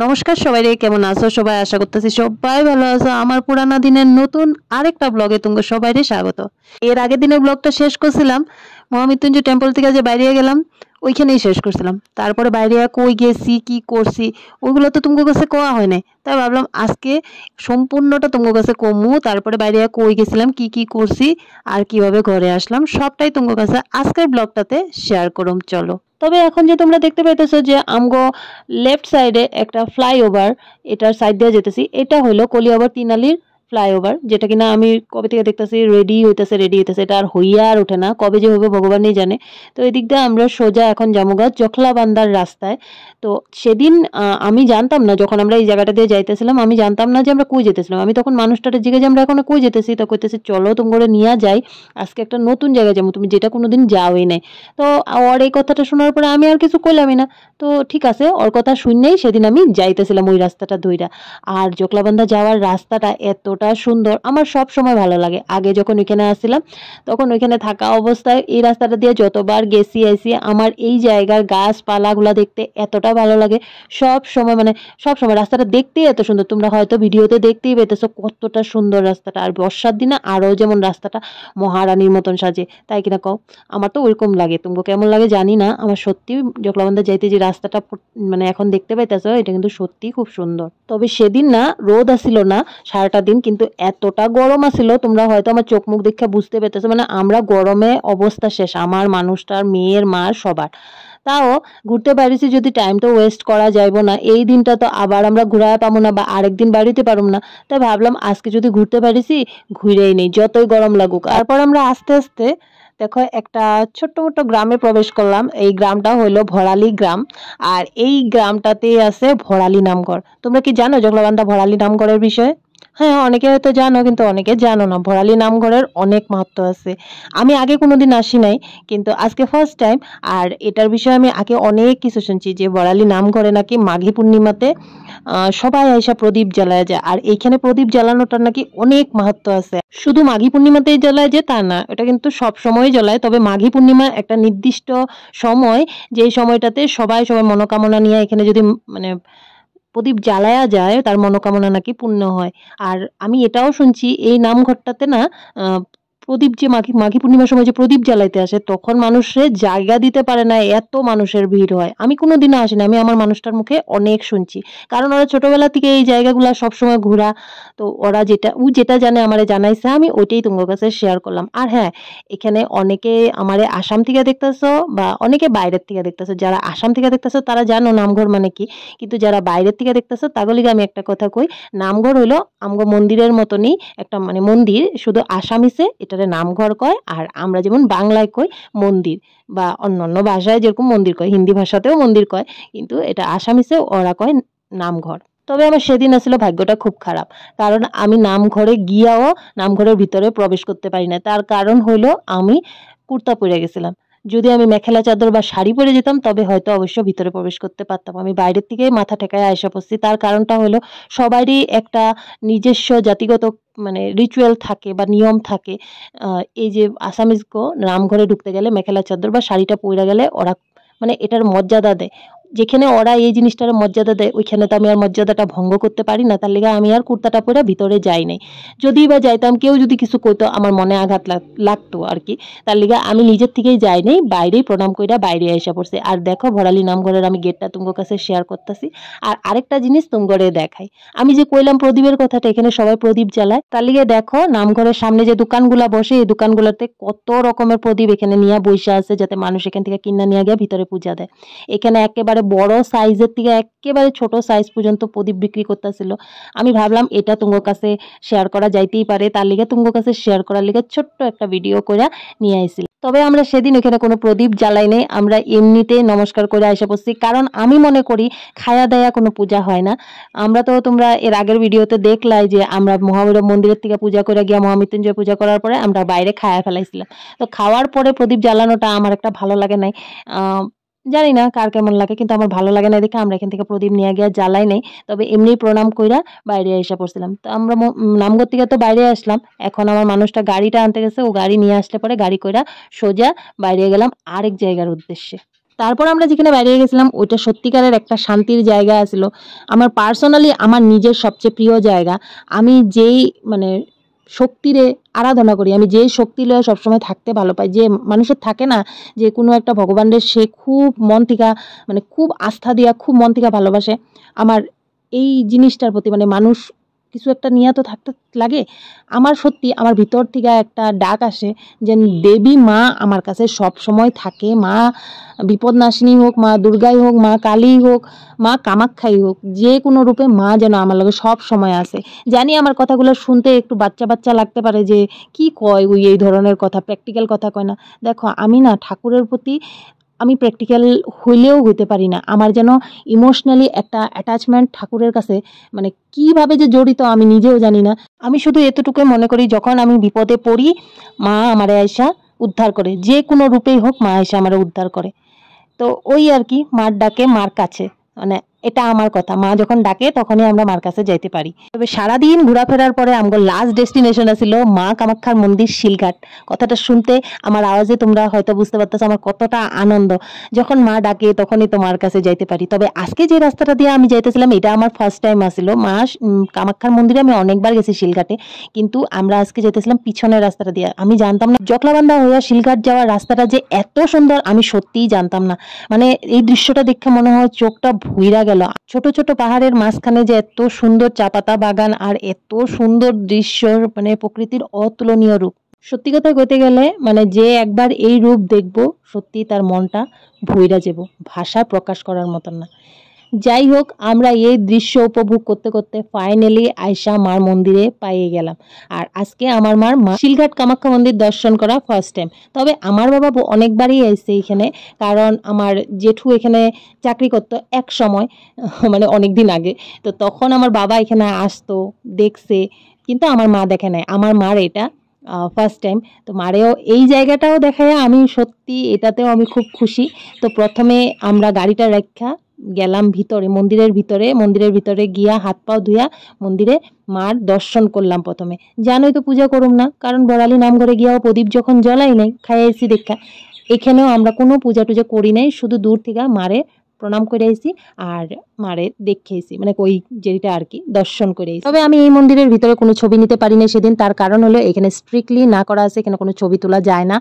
নমস্কার সবাইরে, কেমন আছো সবাই? আশা করতেছি সবাই ভালো আছো। আমার পুরানা দিনের নতুন আরেকটা ব্লগে তোমাকে সবাইরে স্বাগত। এর আগের দিনের ব্লগটা শেষ করছিলাম মহামৃত্যুঞ্জয় টেম্পল থেকে, যে বাইরে গেলাম ওইখানেই শেষ করছিলাম। তারপরে বাইরে কই গেছি কি করছি ওইগুলো তো তোমার কাছে কোয়া হয় নাই, তাই ভাবলাম আজকে সম্পূর্ণটা তোমার কাছে কমু। তারপরে বাইরে কই গেছিলাম, কি কি করছি আর কিভাবে ঘরে আসলাম সবটাই তোমার কাছে আজকের ব্লগটাতে শেয়ার করুম। চলো। তবে এখন যে তোমরা দেখতে পাইতেছো যে আমগো লেফট সাইডে একটা ফ্লাইওভার, এটার সাইড দিয়ে যেতেছি, এটা হলো কলিয়াবর তিনালির ফ্লাইওভার, যেটা কিনা আমি কবে থেকে দেখতেছি রেডি হইতেছে, এটা আর হইয়া আর ওঠে না, কবে যে হবে ভগবানই জানে। তো এদিক দিয়ে আমরা সোজা এখন জামুগা জখলাবান্দার রাস্তায়। তো সেদিন আমি জানতাম না, যখন আমরা এই জায়গাটা দিয়ে যাইতেছিলাম আমি জানতাম না যে আমরা কই যেতেছিলাম। আমি তখন মানুষটার জিজ্ঞেস আমরা এখন কই যেতেছি, তো কইতেছি চলো তুমি করে নিয়ে যাই, আজকে একটা নতুন জায়গায় যাবো, তুমি যেটা কোনোদিন যাওই নাই। তো ওর এই কথাটা শোনার পরে আমি আর কিছু কইলামই না। তো ঠিক আছে, ওর কথা শুনলেই সেদিন আমি যাইতেছিলাম ওই রাস্তাটা ধইরা। আর জোকলাবান্ধা যাওয়ার রাস্তাটা এতটা সুন্দর, আমার সব সময় ভালো লাগে। আগে যখন ওইখানে আসছিলাম তখন ওইখানে থাকা অবস্থায় এই রাস্তাটা দিয়ে যতবার গেছি আইসি, আমার এই জায়গার গাছপালাগুলা দেখতে এতটা ভালো লাগে। সব সময় মানে সব সময় রাস্তাটা দেখতেই এত সুন্দর, তোমরা হয়তো ভিডিওতে দেখতেই পেতেছো কতটা সুন্দর রাস্তাটা। আর বর্ষার দিনে আরও যেমন রাস্তাটা মহারানীর মতন সাজে, তাই কিনা কও? আমার তো ওইরকম লাগে, তোমাকে কেমন লাগে জানি না। আমার সত্যি জকলাবান্ধা যাইতে যে রাস্তাটা মানে এখন দেখতে পাইতেছো, এটা কিন্তু সত্যি খুব সুন্দর। তবে সেদিন না রোদ আসিল না সারাটা দিন, কিন্তু এতটা গরম আসিল, তোমরা হয়তো আমার চোখ মুখ দেখে বুঝতে পেতেছো। মানে আমরা গরমে অবস্থা শেষ, আমার মানুষটার, মেয়ের, মার, সবার। তাও ঘুরতে পারিছি, যদি টাইমটা ওয়েস্ট করা যাইব না, এই দিনটা তো আবার আমরা ঘুরায় পাবো না বা আরেকদিন বাড়িতে পারবো না। তাই ভাবলাম আজকে যদি ঘুরতে পারিছি ঘুরেই নেই, যতই গরম লাগুক। তারপর আমরা আস্তে আস্তে দেখো একটা ছোট্ট মোটো গ্রামে প্রবেশ করলাম। এই গ্রামটা হইলো ভরালি গ্রাম, আর এই গ্রামটাতেই আছে ভরালি নামঘর। তোমরা কি জানো জগলাবান্ধা ভরালি নামঘরের বিষয়ে? হ্যাঁ, অনেকে হয়তো জানো, কিন্তু অনেকে জানো না। ভরালি নামঘরের অনেক মাহাত্ম্য আছে। আমি আগে কোনোদিন আসি নাই, কিন্তু আজকে ফার্স্ট টাইম। আর এটার বিষয়ে আমি আগে অনেক কিছু শুনছি, যে ভরালি নামঘরে নাকি মাঘী পূর্ণিমাতে সবাই আইসা প্রদীপ জ্বালায় যায়। আর এইখানে প্রদীপ জ্বালানোটার নাকি অনেক মাহাত্ম্য আছে। শুধু মাঘী পূর্ণিমাতেই জ্বালায় যে তা না, এটা কিন্তু সব সময় জ্বালায়। তবে মাঘী পূর্ণিমা একটা নির্দিষ্ট সময়, যে সময়টাতে সবাই সবাই মনোকামনা নিয়ে এখানে যদি মানে প্রদীপ জ্বালায়া যায়, তার মনোকামনা নাকি পূর্ণ হয়। আর আমি এটাও শুনছি এই নামঘরটাতে না প্রদীপ যে মাঘী মাঘী পূর্ণিমার সময় যে প্রদীপ জ্বালাইতে আসে, তখন মানুষের জায়গা দিতে পারে না, এত মানুষের ভিড় হয়। আমি কোনোদিনও আসি না, আমি আমার মানুষটার মুখে অনেক শুনছি, কারণ ওরা ছোটবেলা থেকে এই জায়গাগুলো সবসময় ঘোরা। তো ওরা যেটা জানে আমারে জানাইছে, আমি ওইটাই তোমার কাছে শেয়ার করলাম। আর হ্যাঁ, এখানে অনেকে আমারে আসাম থেকে দেখতেছো বা অনেকে বাইরের থেকে দেখতেছো। যারা আসাম থেকে দেখতেছো তারা জানো নামঘর মানে কি, কিন্তু যারা বাইরের থেকে দেখতেছো তাগুলিকে আমি একটা কথা কই, নামঘর হইলো আমগো মন্দিরের মতনই একটা মানে মন্দির, শুধু আসামিসে এটারে নামঘর কয়। আর আমরা যেমন বাংলায় কই মন্দির, বা অন্যান্য ভাষায় যেরকম মন্দির কয়, হিন্দি ভাষাতেও মন্দির কয়, কিন্তু এটা আসামিসে ওরা কয় নামঘর। তবে আমার সেদিন আসলে ভাগ্যটা খুব খারাপ, কারণ আমি নামঘরে গিয়াও নামঘরের ভিতরে প্রবেশ করতে পারি না। তার কারণ হইলো আমি কুর্তা পরে গেছিলাম। যদি আমি মেখেলা চাদর বা শাড়ি পরে যেতাম তবে হয়তো অবশ্য ভিতরে প্রবেশ করতে পারতাম। আমি বাইরের থেকে মাথা ঠেকায় আয়সা পড়ছি। তার কারণটা হলো সবারই একটা নিজস্ব জাতিগত মানে রিচুয়াল থাকে বা নিয়ম থাকে। এই যে আসামিজগো রামঘরে ঢুকতে গেলে মেখেলা চাদর বা শাড়িটা পইরা গেলে ওরা মানে এটার মর্যাদা দেয়। যেখানে ওরা এই জিনিসটার মর্যাদা দেয় ওইখানে তো আমি আর মর্যাদাটা ভঙ্গ করতে পারি না। তার লিগে আমি আর কুর্তাটা পরে ভিতরে যাই নাই। যদি বা যাইতাম কেউ যদি কিছু কইতো আমার মনে আঘাত লাগতো আর কি। তার লিগে আমি নিজের থেকেই যাই নাই, বাইরেই প্রণাম কইরা বাইরে এসে পড়ছি। আর দেখো ভরালি নামঘরের আমি গেটটা তোমার কাছে শেয়ার করতেছি। আর আরেকটা জিনিস তোমারে দেখাই, আমি যে কইলাম প্রদীপের কথাটা, এখানে সবাই প্রদীপ জ্বালায়। তার লিগে দেখো নামঘরের সামনে যে দোকানগুলা বসে, এই দোকানগুলোতে কত রকমের প্রদীপ এখানে নিয়ে বসে আছে, যাতে মানুষ এখান থেকে কিনা নিয়ে গিয়ে ভিতরে পূজা দেয়। এখানে একেবারে বড় সাইজের থেকে একেবারে ছোট সাইজ পর্যন্ত প্রদীপ বিক্রি করতেছিল। আমি ভাবলাম এটা তোমার কাছে শেয়ার করা যাইতেই পারে, তার লিগে তোমার কাছে শেয়ার করার লিগে ছোট্ট একটা ভিডিও করে নিয়ে আইছিল। তবে আমরা সেদিন এখানে কোনো প্রদীপ জ্বালাই নেই, আমরা এমনিতেই নমস্কার করে আইসা পড়ছি। কারণ আমি মনে করি খায়া দায়া কোনো পূজা হয় না। আমরা তো তোমরা এর আগের ভিডিওতে দেখলাই যে আমরা মহাভৈরব মন্দিরের থেকে পূজা করে গিয়া মহামৃত্যুঞ্জয় পূজা করার পরে আমরা বাইরে খায়া ফেলাইছিলাম। তো খাওয়ার পরে প্রদীপ জ্বালানোটা আমার একটা ভালো লাগে নাই। জানি না কার কেমন লাগে, কিন্তু আমার ভালো লাগে না দেখে আমরা এখান থেকে প্রদীপ নিয়ে গিয়ে জ্বালাই নাই। তবে এমনি প্রণাম কইরা বাইরে এসে পড়ছিলাম। তো আমরা নামঘর থেকে তো বাইরে আসলাম, এখন আমার মানুষটা গাড়িটা আনতে গেছে, ও গাড়ি নিয়ে আসলে পরে গাড়ি কইরা সোজা বাইরে গেলাম আরেক জায়গার উদ্দেশ্যে। তারপর আমরা যেখানে বেরিয়ে গেছিলাম ওইটা সত্যিকারের একটা শান্তির জায়গা ছিল। আমার পার্সোনালি আমার নিজের সবচেয়ে প্রিয় জায়গা। আমি যেই মানে শক্তিরে আরাধনা করি, আমি যেই শক্তি লয়ে সবসময় থাকতে ভালো পাই, যে মানুষের থাকে না যে কোনো একটা ভগবানের সে খুব মন থেকে মানে খুব আস্থা দিয়া খুব মন থেকে ভালোবাসে, আমার এই জিনিসটার প্রতি মানে মানুষ কিছু একটা নিয়ে তো থাকতে লাগে। আমার সত্যি আমার ভিতর থেকে একটা ডাক আসে যে দেবী মা আমার কাছে সব সময় থাকে। মা বিপদনাশিনী হোক, মা দুর্গাই হোক, মা কালী হোক, মা কামাখ্যাই হোক, যে কোনো রূপে মা যেন আমার লগে সব সময় আসে। জানি আমার কথাগুলো শুনতে একটু বাচ্চা বাচ্চা লাগতে পারে যে কি কয় ওই এই ধরনের কথা, প্র্যাকটিক্যাল কথা কয় না। দেখো আমি না ঠাকুরের প্রতি আমি প্র্যাকটিক্যাল হইলেও হইতে পারি না। আমার যেন ইমোশনালি একটা অ্যাটাচমেন্ট ঠাকুরের কাছে মানে কিভাবে যে জড়িত আমি নিজেও জানি না। আমি শুধু এতটুকুই মনে করি যখন আমি বিপদে পড়ি মা আমারে আইসা উদ্ধার করে, যে কোনো রূপেই হোক মা আইসা আমারে উদ্ধার করে। তো ওই আর কি, মার ডাকে মার কাছে, মানে এটা আমার কথা, মা যখন ডাকে তখনই আমরা মার কাছে যাইতে পারি। তবে সারাদিন ঘোরাফেরার পরে আমগো লাস্ট ডেস্টিনেশন ছিল মা কামাখ্যার মন্দির শিলঘাট। কথাটা শুনতে আমার আওয়াজে তোমরা হয়তো বুঝতে পারতেছো আমার কতটা আনন্দ, যখন মা ডাকে তখনই তোমার কাছে যাইতে পারি। তবে আজকে যে রাস্তাটা দিয়ে আমি যাইতেছিলাম এটা আমার ফার্স্ট টাইম আসছিল। মা কামাখ্যার মন্দিরে আমি অনেকবার গেছি শিলঘাটে, কিন্তু আমরা আজকে যেতেছিলাম পিছনের রাস্তাটা দিয়ে। আমি জানতাম না জকলাবান্ধা হইয়া শিলঘাট যাওয়ার রাস্তাটা যে এত সুন্দর, আমি সত্যিই জানতাম না। মানে এই দৃশ্যটা দেখে মনে হয় চোখটা ভুইরা গেল। ছোট ছোট পাহাড়ের মাঝখানে যে এত সুন্দর চা পাতা বাগান আর এত সুন্দর দৃশ্য, মানে প্রকৃতির অতুলনীয় রূপ। সত্যি কথা কইতে গেলে মানে যে একবার এই রূপ দেখবো সত্যি তার মনটা ভুইরা যাব, ভাষায় প্রকাশ করার মতন না। যাই হোক, আমরা এই দৃশ্য উপভোগ করতে করতে ফাইনালি আয়শা মার মন্দিরে পাইয়ে গেলাম। আর আজকে আমার মার শিলঘাট কামাখ্যা মন্দির দর্শন করা ফার্স্ট টাইম। তবে আমার বাবা অনেকবারই এসেছে এখানে, কারণ আমার জেঠু এখানে চাকরি করতো এক সময়, মানে অনেক দিন আগে। তো তখন আমার বাবা এখানে আসতো, দেখছে, কিন্তু আমার মা দেখে নাই। আমার মার এটা ফার্স্ট টাইম। তো মারেও এই জায়গাটাও দেখায় আমি সত্যি এটাতেও আমি খুব খুশি। তো প্রথমে আমরা গাড়িটা রাখা গেলাম ভিতরে, মন্দিরের ভিতরে গিয়া হাত পাও ধুইয়া মন্দিরে মার দর্শন করলাম। প্রথমে জানোই তো পূজা করুম না, কারণ বড়ালি নাম করে গিয়াও প্রদীপ যখন জ্বলাই নাই, খাইয়াছি দেখা। এখানেও আমরা কোনো পূজা টুজা করি নাই, শুধু দূর থেকে মারে প্রণাম করে আইছি আর মারে দেখেছি, মানে ওই যেটা আর কি দর্শন করে আইছি। তবে আমি এই মন্দিরের ভিতরে কোনো ছবি নিতে পারি না সেদিন, তার কারণ হলো এখানে স্ট্রিক্টলি না করা আছে, এখানে কোনো ছবি তোলা যায় না।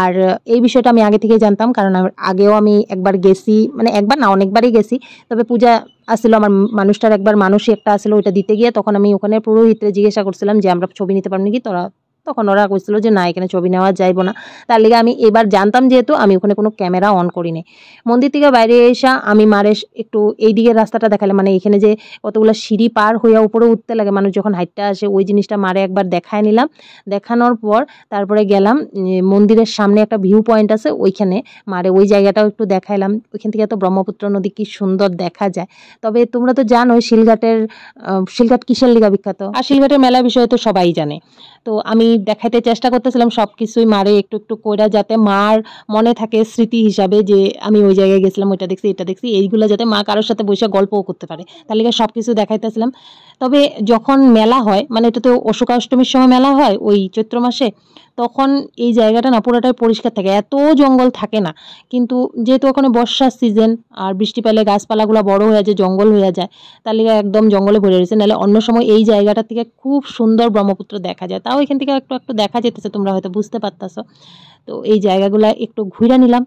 আর এই বিষয়টা আমি আগে থেকে জানতাম, কারণ আগেও আমি একবার গেছি, মানে একবার না অনেকবারই গেছি। তবে পূজা আসলে আমার মানুষটার একবার মানুষই একটা আসলে, ওইটা দিতে গিয়ে তখন আমি ওখানে পুরোহিতরে জিজ্ঞাসা করছিলাম যে আমরা ছবি নিতে পারবো নাকি, তখন ওরা কইছিল যে না এখানে ছবি নেওয়া যাইব না। তার লিগে আমি এবার জানতাম যেহেতু আমি ওখানে কোনো ক্যামেরা অন করিনি। মন্দির থেকে বাইরে এসে আমি মারে একটু এই দিকের রাস্তাটা দেখালাম, মানে এখানে যে কতগুলো সিঁড়ি পার হইয়া উপরে উঠতে লাগে মানুষ যখন হাইটটা আসে, ওই জিনিসটা মারে একবার দেখায় নিলাম। দেখানোর পর তারপরে গেলাম মন্দিরের সামনে একটা ভিউ পয়েন্ট আছে, ওইখানে মারে ওই জায়গাটাও একটু দেখাইলাম। ওইখান থেকে তো ব্রহ্মপুত্র নদী কি সুন্দর দেখা যায়। তবে তোমরা তো জানো শিলঘাট কিসের লিগা বিখ্যাত, আর শিলঘাটের মেলা বিষয়ে তো সবাই জানে। তো আমি দেখাইতে চেষ্টা করতেছিলাম সবকিছুই মারে একটু একটু কইরা, যাতে মার মনে থাকে স্মৃতি হিসাবে যে আমি ওই জায়গায় গেছিলাম, ওইটা দেখছি এটা দেখছি, এইগুলো যাতে মা কারোর সাথে বসে গল্পও করতে পারে, তার লিগে সবকিছু দেখাইতেছিলাম। তবে যখন মেলা হয়, মানে এটা তো অষ্টমীর সময় মেলা হয় ওই চৈত্র মাসে, তখন এই জায়গাটা না পুরোটাই পরিষ্কার থাকে, এত জঙ্গল থাকে না। কিন্তু যেহেতু ওখানে বর্ষার সিজন আর বৃষ্টি পেলে গাছপালাগুলো বড় হয়ে যায়, জঙ্গল হয়ে যায়, তার লিগে একদম জঙ্গলে ভরে রয়েছে। নাহলে অন্য সময় এই জায়গাটা থেকে খুব সুন্দর ব্রহ্মপুত্র দেখা যায়, তাও এখান থেকে একটু একটু দেখা যেতেছে, তোমরা হয়তো বুঝতে পারতেছো। তো এই জায়গাগুলো একটু ঘুরে নিলাম।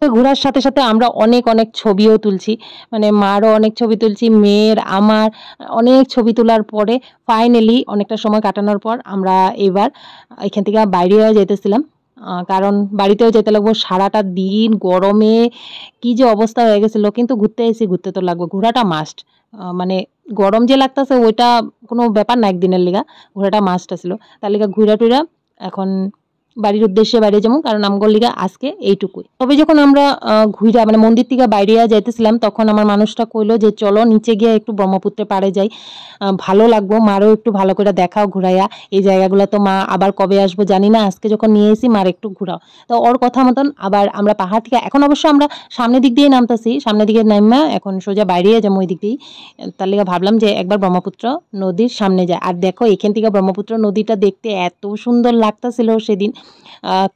ঘোরার সাথে সাথে আমরা অনেক অনেক ছবিও তুলছি, মানে মারও অনেক ছবি তুলছি, মেয়ের আমার অনেক ছবি তোলার পরে ফাইনালি অনেকটা সময় কাটানোর পর আমরা এবার এখান থেকে বাইরে হয়ে যেতেছিলাম, কারণ বাড়িতেও যেতে লাগবো। সারাটা দিন গরমে কি যে অবস্থা হয়ে গেছিল, কিন্তু ঘুরতে এসে ঘুরতে তো লাগবে, ঘোরাটা মাস্ট। মানে গরম যে লাগতেছে ওইটা কোনো ব্যাপার না, একদিনের লিগা ঘোরাটা মাস্ট আসলো। তার লিগা ঘুরা টুরা এখন বাড়ির উদ্দেশ্যে বাইরে যাবো, কারণ আমগোর লিগা আজকে এইটুকুই। তবে যখন আমরা ঘুরা মানে মন্দির থেকে বাইরে যাইতেছিলাম, তখন আমার মানুষটা কইলো যে চলো নিচে গিয়ে একটু ব্রহ্মপুত্রে পাড়ে যাই, ভালো লাগবো, মারও একটু ভালো করে দেখাও ঘুরাইয়া। এই জায়গাগুলো তো মা আবার কবে আসবো জানি না, আজকে যখন নিয়ে এসি মার একটু ঘুরাও। তো ওর কথা মতন আবার আমরা পাহাড় থেকে, এখন অবশ্য আমরা সামনের দিক দিয়ে নামতেছি, সামনের দিকে নামা এখন সোজা বাইরে যাবো ওই দিক দিয়েই। তার লিগে ভাবলাম যে একবার ব্রহ্মপুত্র নদীর সামনে যায়। আর দেখো এখান থেকে ব্রহ্মপুত্র নদীটা দেখতে এত সুন্দর লাগতেছিল সেদিন,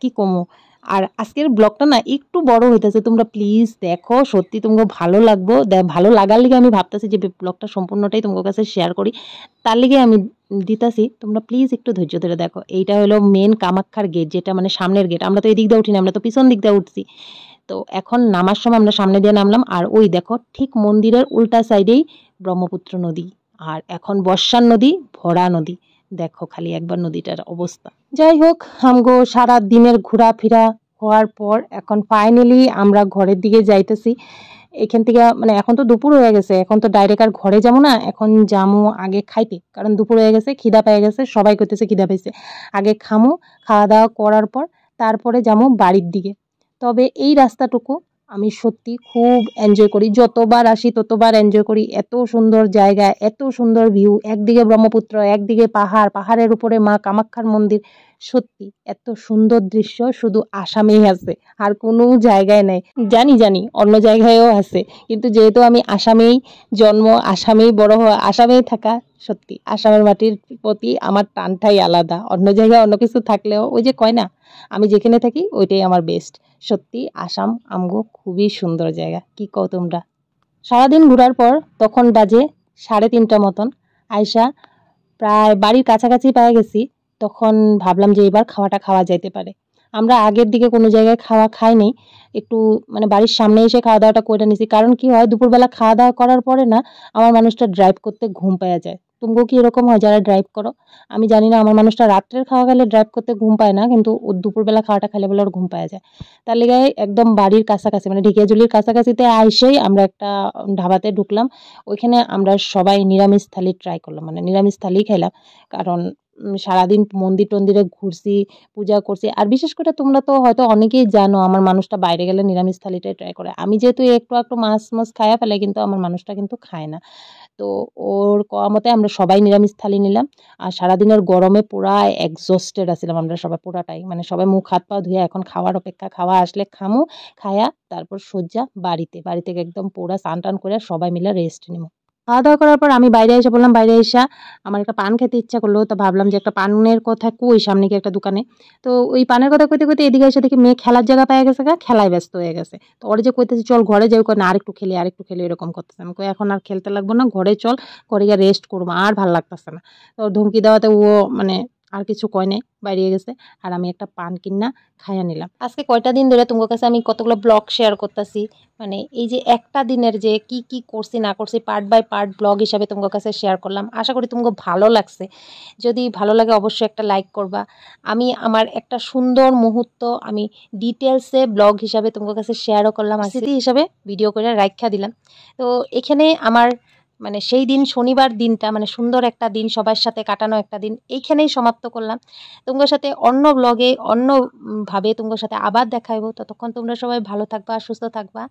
কি কমু, আর আজকের ব্লগটা না একটু বড় হইতেছে, তোমরা প্লিজ দেখো, সত্যি তোমাকে ভালো লাগবো। ভালো লাগার লিগে আমি ভাবতেছি যে ব্লগটা সম্পূর্ণটাই তোমার কাছে শেয়ার করি, তার লিগে আমি দিতাছি। তোমরা প্লিজ একটু ধৈর্য ধরে দেখো। এইটা হলো মেন কামাখ্যার গেট, যেটা মানে সামনের গেট। আমরা তো এই দিক দিয়ে উঠিনি, আমরা তো পিছন দিক দিয়ে উঠছি। তো এখন নামার সময় আমরা সামনে দিয়ে নামলাম, আর ওই দেখো ঠিক মন্দিরের উল্টা সাইডেই ব্রহ্মপুত্র নদী। আর এখন বর্ষার নদী, ভরা নদী। দেখো খালি একবার নদীটার অবস্থা। যাই হোক, আমগো সারা দিনের ঘোরাফেরা হওয়ার পর এখন ফাইনালি আমরা ঘরের দিকে যাইতেছি। এখান থেকে মানে এখন তো দুপুর হয়ে গেছে, এখন তো ডাইরেক্ট আর ঘরে যাবো না, এখন যামু আগে খাইতে, কারণ দুপুর হয়ে গেছে, খিদা পেয়ে গেছে, সবাই করতেছে খিদা পেয়েছে। আগে খামু, খাওয়া দাওয়া করার পর তারপরে যাবো বাড়ির দিকে। তবে এই রাস্তাটুকু আমি সত্যি খুব এনজয় করি, যতবার আসি ততবার এনজয় করি। এত সুন্দর জায়গা, এত সুন্দর ভিউ, একদিকে ব্রহ্মপুত্র, একদিকে পাহাড়, পাহাড়ের উপরে মা কামাখ্যার মন্দির। সত্যি এত সুন্দর দৃশ্য শুধু আসামেই আছে, আর কোনো জায়গায় নেই। জানি জানি অন্য জায়গায়ও আছে, কিন্তু যেহেতু আমি আসামেই জন্ম, আসামেই বড় হওয়া, আসামেই থাকা, সত্যি আসামের মাটির প্রতি আমার টানটাই আলাদা। অন্য জায়গায় অন্য কিছু থাকলেও ওই যে কয় না, আমি যেখানে থাকি ওইটাই আমার বেস্ট। সত্যি আসাম আমগো খুবই সুন্দর জায়গা, কি কও তোমরা? সারাদিন ঘোরার পর তখন বাজে 3:30 মতন। আয়সা প্রায় বাড়ির কাছাকাছি পেয়ে গেছি, তখন ভাবলাম যে এবার খাওয়াটা খাওয়া যাইতে পারে। আমরা আগের দিকে কোনো জায়গায় খাওয়া খাইনি, একটু মানে বাড়ির সামনে এসে খাওয়া দাওয়াটা করে নিছি। কারণ কি হয়, দুপুরবেলা খাওয়া দাওয়া করার পরে না আমার মানুষটা ড্রাইভ করতে ঘুম পাওয়া যায়। তুমগো কি এরকম হয় যারা ড্রাইভ করো? আমি জানি না, আমার মানুষটা রাত্রের খাওয়া খেলে ড্রাইভ করতে ঘুম পায় না, কিন্তু ও দুপুরবেলা খাওয়াটা খেলে বলে ওর ঘুম পাওয়া যায়। তার লিগে একদম বাড়ির কাছাকাছি মানে ঢেকিয়াজুলির কাছাকাছিতে আইসেই আমরা একটা ঢাবাতে ঢুকলাম। ওইখানে আমরা সবাই নিরামিষ থালি ট্রাই করলাম, মানে নিরামিষ থালি খাইলাম। কারণ সারাদিন মন্দির টন্দিরে ঘুরছি, পূজা করছি। আর বিশেষ করে তোমরা তো হয়তো অনেকেই জানো, আমার মানুষটা বাইরে গেলে নিরামিষ থালিটাই ট্রাই করে। আমি যেহেতু একটু একটু মাছ মাছ খাইয়া ফেলে, কিন্তু আমার মানুষটা কিন্তু খায় না। তো ওর কোয়া মতে আমরা সবাই নিরামিষ থালি নিলাম। আর সারাদিনের গরমে পুরা এক্সস্টেড আছিলাম আমরা সবাই, পুরাটাই মানে সবাই মুখ হাত পা ধুয়ে এখন খাওয়ার অপেক্ষা, খাওয়া আসলে খামু, খায়া তারপর সজ্জা বাড়িতে, বাড়ি থেকে একদম পুরা স্নান টান করে সবাই মিলে রেস্ট নিব। খাওয়া দাওয়া করার পর আমি বাইরে এসে বললাম, বাইরে এসে আমার একটা পান খেতে ইচ্ছা করলো। তো ভাবলাম যে একটা পানের কথা কই, সামনে কি একটা দোকানে। তো ওই পানের কথা কইতে কইতে এদিকে এসে দেখি মেয়ে খেলার জায়গা পেয়ে গেছে, খেলায় ব্যস্ত হয়ে গেছে। তো ওর যে কইতেছি চল ঘরে যাই, না আরেকটু খেলি আরেকটু খেলি, এরকম করতেছে। আমি কই এখন আর খেলতে লাগবো না, ঘরে চল, ঘরে গিয়ে রেস্ট করবো, আর ভাল লাগতেছে না। তো ধমকি দেওয়াতে ও মানে আর কিছু কয় নাই, বাইরে গেছে। আর আমি একটা পান কিনা খাইয়া নিলাম। আজকে কয়টা দিন ধরে তোমার কাছে আমি কতগুলো ব্লগ শেয়ার করতেছি, মানে এই যে একটা দিনের যে কি কি করছি না করছি পার্ট বাই পার্ট ব্লগ হিসাবে তোমার কাছে শেয়ার করলাম। আশা করি তোমাকে ভালো লাগছে। যদি ভালো লাগে অবশ্যই একটা লাইক করবা। আমি আমার একটা সুন্দর মুহূর্ত আমি ডিটেলসে ব্লগ হিসাবে তোমার কাছে শেয়ারও করলাম, স্মৃতি হিসাবে ভিডিও করে রাখা দিলাম। তো এখানে আমার মানে সেই দিন শনিবার দিনটা মানে সুন্দর একটা দিন, সবার সাথে কাটানো একটা দিন এইখানেই সমাপ্ত করলাম। তোমার সাথে অন্য ব্লগে অন্য ভাবে তোমার সাথে আবার দেখা হইব। ততক্ষণ তোমরা সবাই ভালো থাকবা, সুস্থ থাকবা।